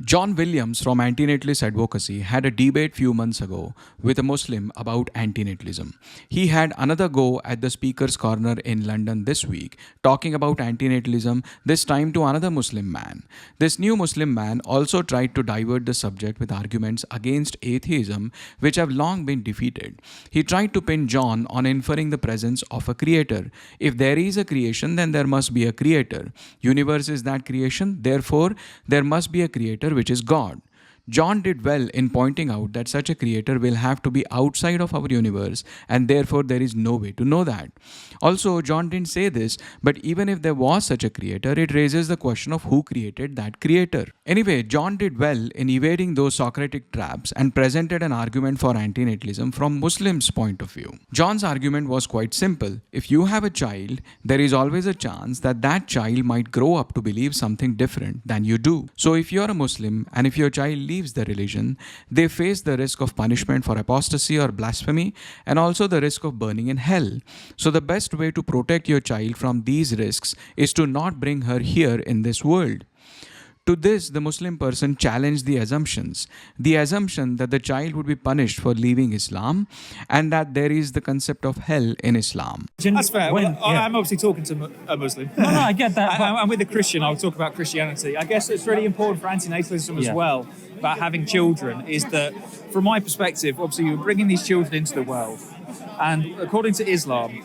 John Williams from Antinatalist Advocacy had a debate few months ago with a Muslim about antinatalism. He had another go at the speaker's corner in London this week, talking about antinatalism, this time to another Muslim man. This new Muslim man also tried to divert the subject with arguments against atheism, which have long been defeated. He tried to pin John on inferring the presence of a creator. If there is a creation, then there must be a creator. Universe is that creation, therefore there must be a creator, which is God. John did well in pointing out that such a creator will have to be outside of our universe, and therefore there is no way to know that. Also, John didn't say this, but even if there was such a creator, it raises the question of who created that creator. Anyway, John did well in evading those Socratic traps and presented an argument for antinatalism from Muslims' point of view. John's argument was quite simple. If you have a child, there is always a chance that that child might grow up to believe something different than you do. So if you're a Muslim and if your child leaves the religion, they face the risk of punishment for apostasy or blasphemy, and also the risk of burning in hell. So the best way to protect your child from these risks is to not bring her here in this world. To this, the Muslim person challenged the assumptions. The assumption that the child would be punished for leaving Islam, and that there is the concept of hell in Islam. That's fair. I'm obviously talking to a Muslim. No, I get that. I'm with a Christian. I'll talk about Christianity. I guess it's really important for antinatalism as well, about having children, is that, from my perspective, obviously you're bringing these children into the world. And according to Islam,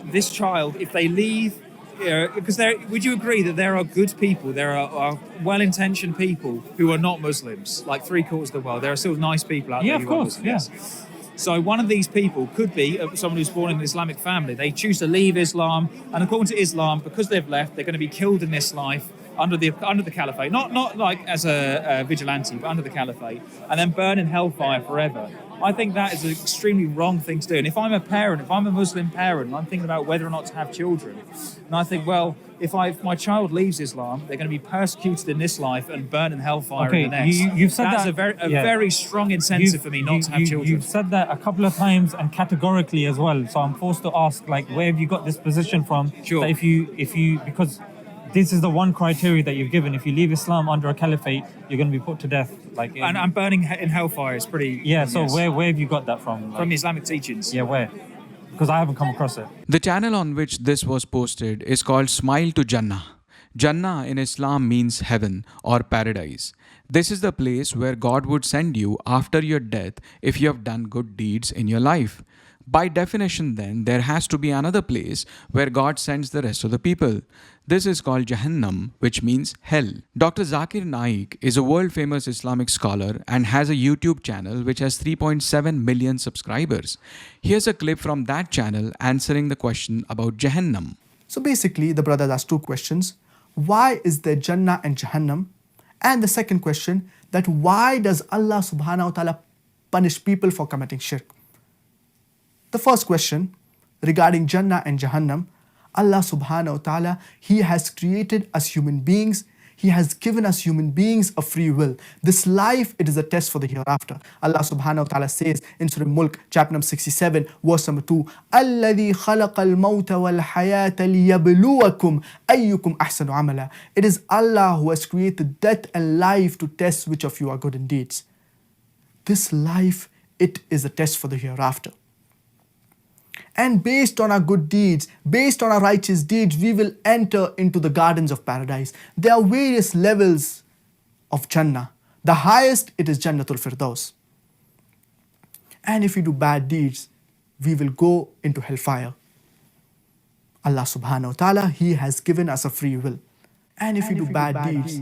this child, if they leave, because would you agree that there are good people, there are well-intentioned people who are not Muslims, like 3/4 of the world? There are still nice people out there. Yeah, of course. Yes. So one of these people could be someone who's born in an Islamic family. They choose to leave Islam, and according to Islam, because they've left, they're going to be killed in this life under the caliphate, not like as a vigilante, but under the caliphate, and then burn in hellfire forever. I think that is an extremely wrong thing to do. And if I'm a parent, if I'm a Muslim parent, I'm thinking about whether or not to have children, and I think, well, if my child leaves Islam, they're going to be persecuted in this life and burn in hellfire in the next. You've said that's a very strong incentive for me not to have children. You've said that a couple of times and categorically as well. So I'm forced to ask, like, where have you got this position from? Sure. That if you because this is the one criteria that you've given. If you leave Islam under a caliphate, you're going to be put to death. And burning in hellfire is pretty. Yeah. So yes. Where have you got that from? From Islamic teachings. Yeah. Where? Because I haven't come across it. The channel on which this was posted is called Smile to Jannah. Jannah in Islam means heaven or paradise. This is the place where God would send you after your death if you have done good deeds in your life. By definition, then, there has to be another place where God sends the rest of the people. This is called Jahannam, which means hell. Dr. Zakir Naik is a world-famous Islamic scholar and has a YouTube channel which has 3.7 million subscribers. Here's a clip from that channel answering the question about Jahannam. So basically, the brother asked two questions. Why is there Jannah and Jahannam? And the second question, that why does Allah subhanahu wa ta'ala punish people for committing shirk? The first question regarding Jannah and Jahannam, Allah subhanahu wa ta'ala, He has created us human beings. He has given us human beings a free will. This life, it is a test for the hereafter. Allah subhanahu wa ta'ala says in Surah Mulk, chapter number 67, verse number 2, الَّذِي خَلَقَ الْمَوْتَ وَالْحَيَاةَ لِيَبْلُوَكُمْ أَيُّكُمْ أَحْسَنُ عَمَلًا. It is Allah who has created death and life to test which of you are good in deeds. This life, it is a test for the hereafter. And based on our good deeds, based on our righteous deeds, we will enter into the gardens of paradise. There are various levels of Jannah. The highest, it is Jannatul Firdaus. And if we do bad deeds, we will go into hellfire. Allah subhanahu wa ta'ala, He has given us a free will. And if we do bad deeds,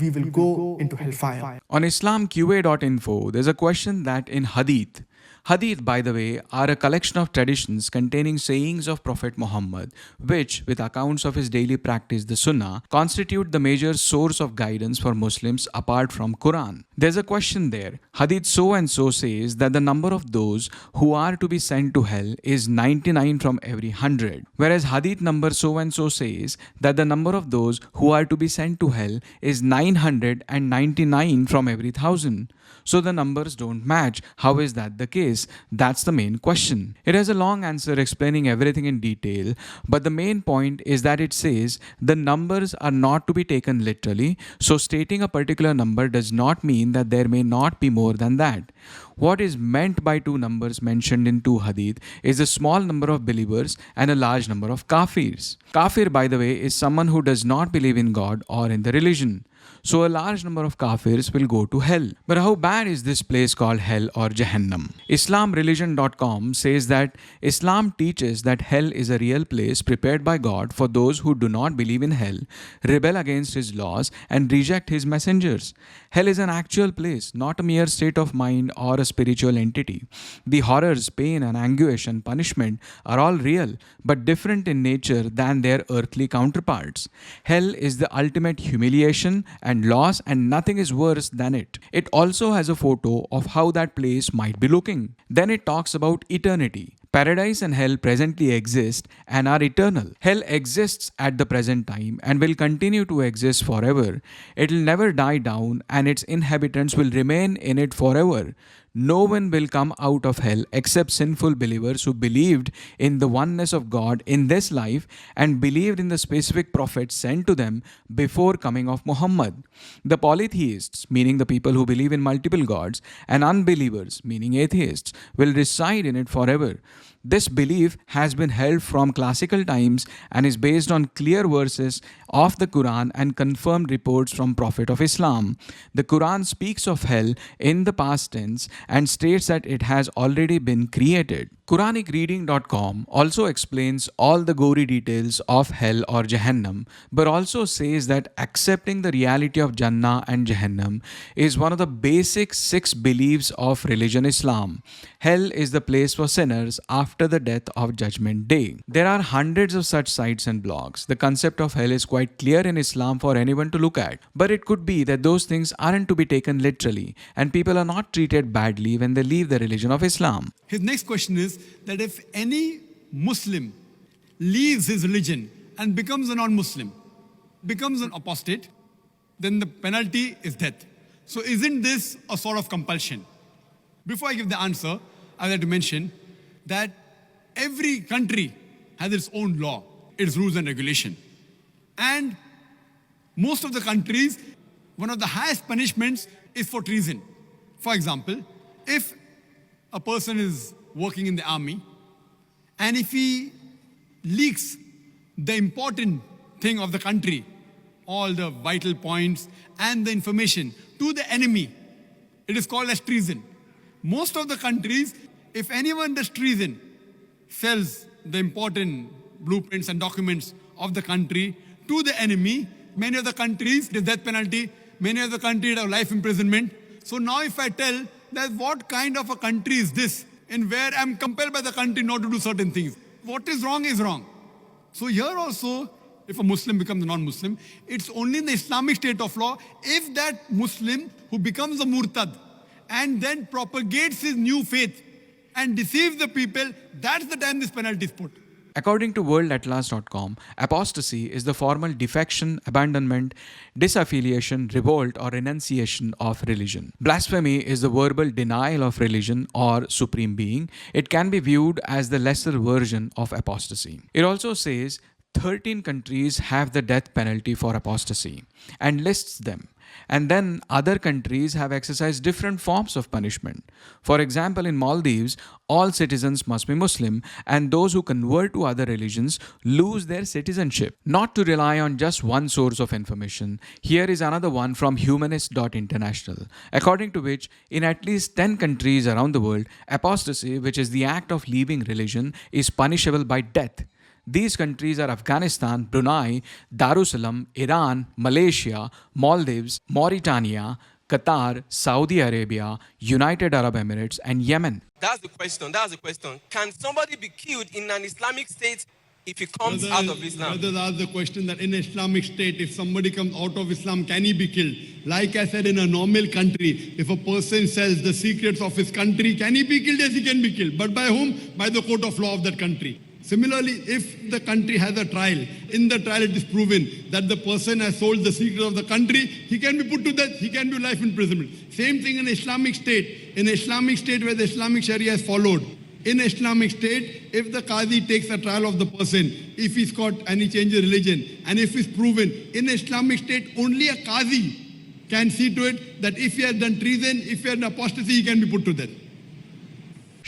we will go into hellfire. On IslamQA.info, there's a question that in Hadith, by the way, are a collection of traditions containing sayings of Prophet Muhammad, which, with accounts of his daily practice, the Sunnah, constitute the major source of guidance for Muslims apart from Quran. There's a question there. Hadith so-and-so says that the number of those who are to be sent to hell is 99 from every 100. Whereas Hadith number so-and-so says that the number of those who are to be sent to hell is 999 from every 1,000. So the numbers don't match. How is that the case? place? That's the main question. It has a long answer explaining everything in detail, but the main point is that it says the numbers are not to be taken literally, so stating a particular number does not mean that there may not be more than that. What is meant by two numbers mentioned in two hadith is a small number of believers and a large number of kafirs. Kafir, by the way, is someone who does not believe in God or in the religion. So a large number of kafirs will go to hell. But how bad is this place called hell or Jahannam? IslamReligion.com says that Islam teaches that hell is a real place prepared by God for those who do not believe in hell, rebel against His laws, and reject His messengers. Hell is an actual place, not a mere state of mind or a spiritual entity. The horrors, pain, and anguish and punishment are all real, but different in nature than their earthly counterparts. Hell is the ultimate humiliation and loss, and nothing is worse than it. It also has a photo of how that place might be looking. Then it talks about eternity. Paradise and hell presently exist and are eternal. Hell exists at the present time and will continue to exist forever. It will never die down and its inhabitants will remain in it forever. No one will come out of hell except sinful believers who believed in the oneness of God in this life and believed in the specific prophets sent to them before coming of Muhammad. The polytheists, meaning the people who believe in multiple gods, and unbelievers, meaning atheists, will reside in it forever. This belief has been held from classical times and is based on clear verses of the Quran and confirmed reports from Prophet of Islam. The Quran speaks of hell in the past tense and states that it has already been created. QuranicReading.com also explains all the gory details of hell or Jahannam, but also says that accepting the reality of Jannah and Jahannam is one of the basic 6 beliefs of religion Islam. Hell is the place for sinners after the death of Judgment Day. There are hundreds of such sites and blogs. The concept of hell is quite clear in Islam for anyone to look at, but it could be that those things aren't to be taken literally and people are not treated badly when they leave the religion of Islam. His next question is that if any Muslim leaves his religion and becomes a non-Muslim, becomes an apostate, then the penalty is death. So isn't this a sort of compulsion? Before I give the answer, I'd like to mention that every country has its own law, its rules and regulation. And most of the countries, one of the highest punishments is for treason. For example, if a person is working in the army and if he leaks the important thing of the country, all the vital points and the information to the enemy, it is called as treason. Most of the countries, if anyone does treason, sells the important blueprints and documents of the country to the enemy, many of the countries, the death penalty, many of the countries have life imprisonment. So now if I tell that what kind of a country is this, in where I'm compelled by the country not to do certain things, what is wrong is wrong. So here also, if a Muslim becomes a non-Muslim, it's only in the Islamic state of law if that Muslim who becomes a murtad and then propagates his new faith and deceives the people, that's the time this penalty is put. According to worldatlas.com, apostasy is the formal defection, abandonment, disaffiliation, revolt, or renunciation of religion. Blasphemy is the verbal denial of religion or supreme being. It can be viewed as the lesser version of apostasy. It also says 13 countries have the death penalty for apostasy and lists them. And then other countries have exercised different forms of punishment. For example, in Maldives, all citizens must be Muslim, and those who convert to other religions lose their citizenship. Not to rely on just one source of information, here is another one from humanist.international, according to which in at least 10 countries around the world, apostasy, which is the act of leaving religion, is punishable by death. These countries are Afghanistan, Brunei, Darussalam, Iran, Malaysia, Maldives, Mauritania, Qatar, Saudi Arabia, United Arab Emirates, and Yemen. That's the question. Can somebody be killed in an Islamic state if he comes out of Islam? Brothers ask the question that in an Islamic state, if somebody comes out of Islam, can he be killed? Like I said, in a normal country, if a person sells the secrets of his country, can he be killed? Yes, he can be killed. But by whom? By the court of law of that country. Similarly, if the country has a trial, in the trial it is proven that the person has sold the secret of the country, he can be put to death, he can be life imprisonment. Same thing in Islamic State. In Islamic State where the Islamic Sharia is followed, in Islamic State, if the Qadi takes a trial of the person, if he's caught and he changes religion, and if it's proven, in Islamic State, only a Qadi can see to it that if he has done treason, if he has done apostasy, he can be put to death.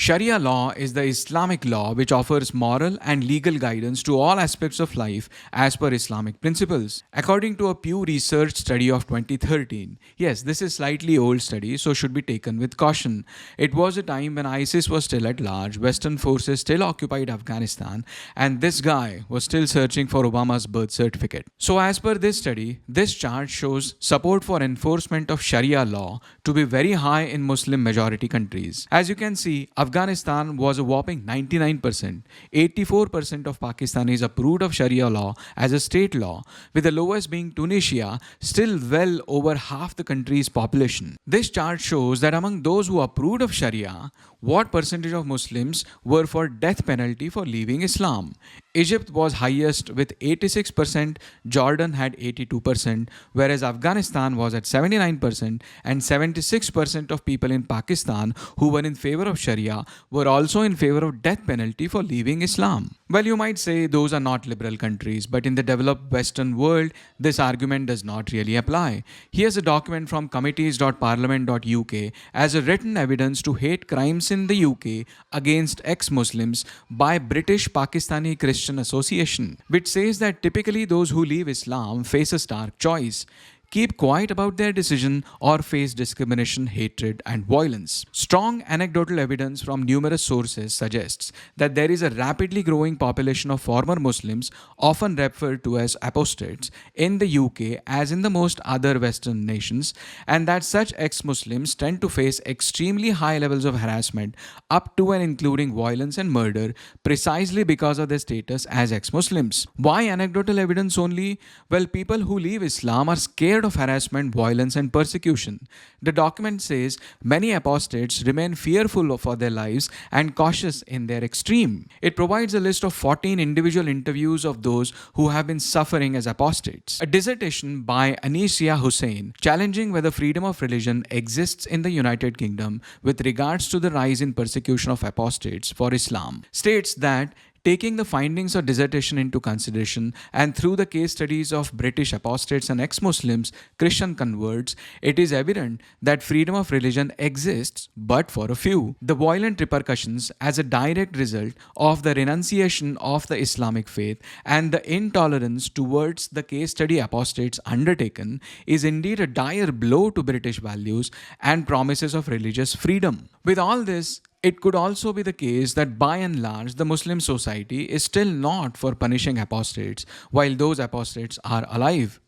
Sharia law is the Islamic law which offers moral and legal guidance to all aspects of life as per Islamic principles. According to a Pew Research study of 2013, yes, this is slightly old study, so should be taken with caution. It was a time when ISIS was still at large, Western forces still occupied Afghanistan, and this guy was still searching for Obama's birth certificate. So as per this study, this chart shows support for enforcement of Sharia law to be very high in Muslim majority countries. As you can see, Afghanistan was a whopping 99%. 84% of Pakistanis approved of Sharia law as a state law, with the lowest being Tunisia, still well over half the country's population. This chart shows that among those who approved of Sharia, what percentage of Muslims were for death penalty for leaving Islam. Egypt was highest with 86%, Jordan had 82%, whereas Afghanistan was at 79%, and 76% of people in Pakistan who were in favor of Sharia were also in favor of death penalty for leaving Islam. Well, you might say those are not liberal countries, but in the developed Western world, this argument does not really apply. Here's a document from committees.parliament.uk as a written evidence to hate crimes in the UK against ex-Muslims by British Pakistani Christian Association, which says that typically those who leave Islam face a stark choice: keep quiet about their decision or face discrimination, hatred, and violence. Strong anecdotal evidence from numerous sources suggests that there is a rapidly growing population of former Muslims, often referred to as apostates, in the UK as in the most other Western nations, and that such ex-Muslims tend to face extremely high levels of harassment, up to and including violence and murder, precisely because of their status as ex-Muslims. Why anecdotal evidence only? Well, people who leave Islam are scared of harassment, violence, and persecution. The document says many apostates remain fearful for their lives and cautious in their extreme. It provides a list of 14 individual interviews of those who have been suffering as apostates. A dissertation by Anisha Hussain challenging whether freedom of religion exists in the United Kingdom with regards to the rise in persecution of apostates for Islam states that taking the findings of dissertation into consideration and through the case studies of British apostates and ex-Muslims, Christian converts, it is evident that freedom of religion exists, but for a few. The violent repercussions as a direct result of the renunciation of the Islamic faith and the intolerance towards the case study apostates undertaken is indeed a dire blow to British values and promises of religious freedom. With all this, it could also be the case that by and large the Muslim society is still not for punishing apostates while those apostates are alive.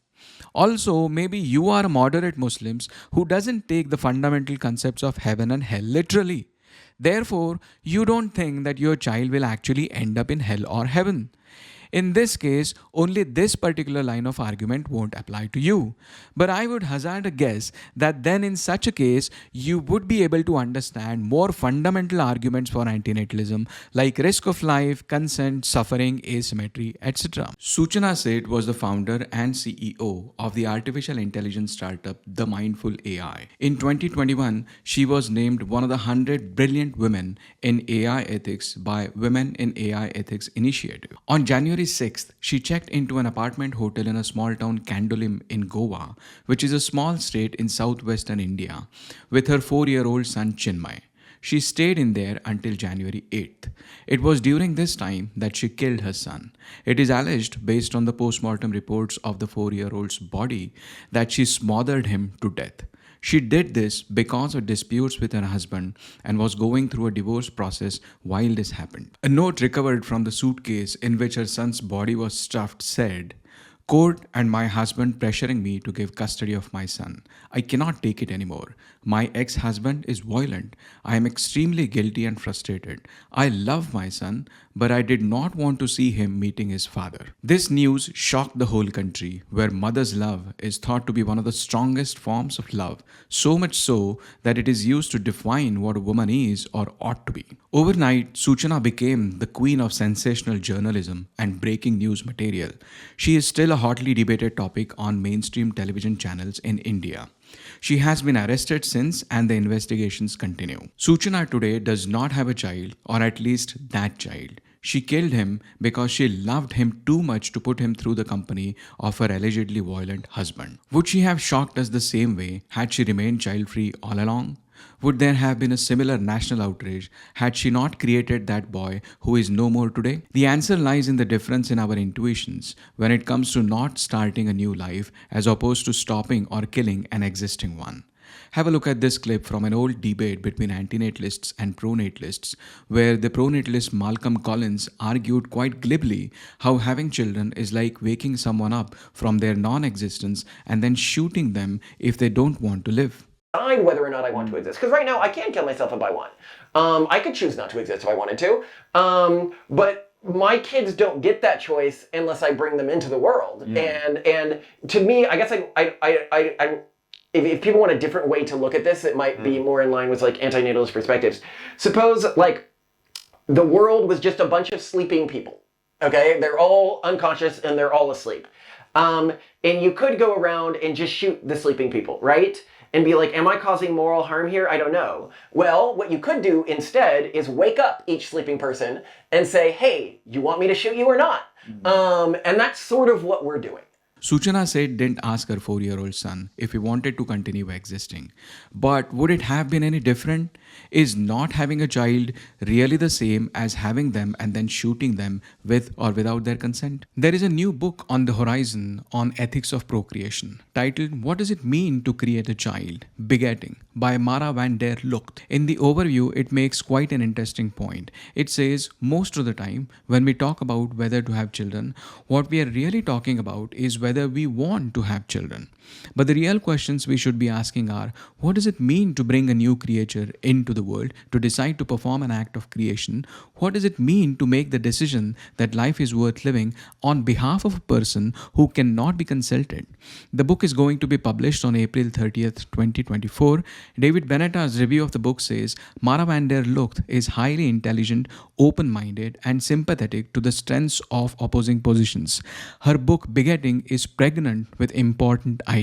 Also, maybe you are moderate Muslims who doesn't take the fundamental concepts of heaven and hell literally. Therefore, you don't think that your child will actually end up in hell or heaven. In this case, only this particular line of argument won't apply to you. But I would hazard a guess that then in such a case, you would be able to understand more fundamental arguments for antinatalism like risk of life, consent, suffering, asymmetry, etc. Suchana Seth was the founder and CEO of the artificial intelligence startup The Mindful AI. In 2021, she was named one of the 100 brilliant women in AI ethics by Women in AI Ethics Initiative. On January 6th, she checked into an apartment hotel in a small town Candolim in Goa, which is a small state in southwestern India, with her 4-year-old son Chinmay. She stayed in there until January 8th. It was during this time that she killed her son. It is alleged, based on the post-mortem reports of the 4-year-old's body, that she smothered him to death. She did this because of disputes with her husband and was going through a divorce process while this happened. A note recovered from the suitcase in which her son's body was stuffed said, Court and my husband pressuring me to give custody of my son. I cannot take it anymore. My ex-husband is violent. I am extremely guilty and frustrated. I love my son, but I did not want to see him meeting his father. This news shocked the whole country, where mother's love is thought to be one of the strongest forms of love, so much so that it is used to define what a woman is or ought to be. Overnight, Suchana became the queen of sensational journalism and breaking news material. She is still a hotly debated topic on mainstream television channels in India. She has been arrested since and the investigations continue. Suchana today does not have a child, or at least that child. She killed him because she loved him too much to put him through the company of her allegedly violent husband. Would she have shocked us the same way had she remained child-free all along? Would there have been a similar national outrage had she not created that boy who is no more today? The answer lies in the difference in our intuitions when it comes to not starting a new life as opposed to stopping or killing an existing one. Have a look at this clip from an old debate between antinatalists and pronatalists, where the pronatalist Malcolm Collins argued quite glibly how having children is like waking someone up from their non-existence and then shooting them if they don't want to live. Decide whether or not I want to exist. Because right now I can kill myself if I want. I could choose not to exist if I wanted to. But my kids don't get that choice unless I bring them into the world. And to me, I guess if people want a different way to look at this, it might be more in line with like antinatalist perspectives. Suppose like the world was just a bunch of sleeping people. Okay, they're all unconscious and they're all asleep. And you could go around and just shoot the sleeping people, right? And be like, am I causing moral harm here? I don't know. Well, what you could do instead is wake up each sleeping person and say, hey, you want me to shoot you or not? And that's sort of what we're doing. Suchana said didn't ask her 4-year-old son if he wanted to continue existing. But would it have been any different? Is not having a child really the same as having them and then shooting them with or without their consent? There is a new book on the horizon on ethics of procreation titled What Does It Mean to Create a Child? Begetting by Mara van der Lugt. In the overview, it makes quite an interesting point. It says most of the time when we talk about whether to have children, what we are really talking about is whether we want to have children. But the real questions we should be asking are, what does it mean to bring a new creature into the world, to decide to perform an act of creation? What does it mean to make the decision that life is worth living on behalf of a person who cannot be consulted? The book is going to be published on April 30th, 2024. David Benatar's review of the book says, Mara van der Lugt is highly intelligent, open-minded, and sympathetic to the strengths of opposing positions. Her book, Begetting, is pregnant with important ideas.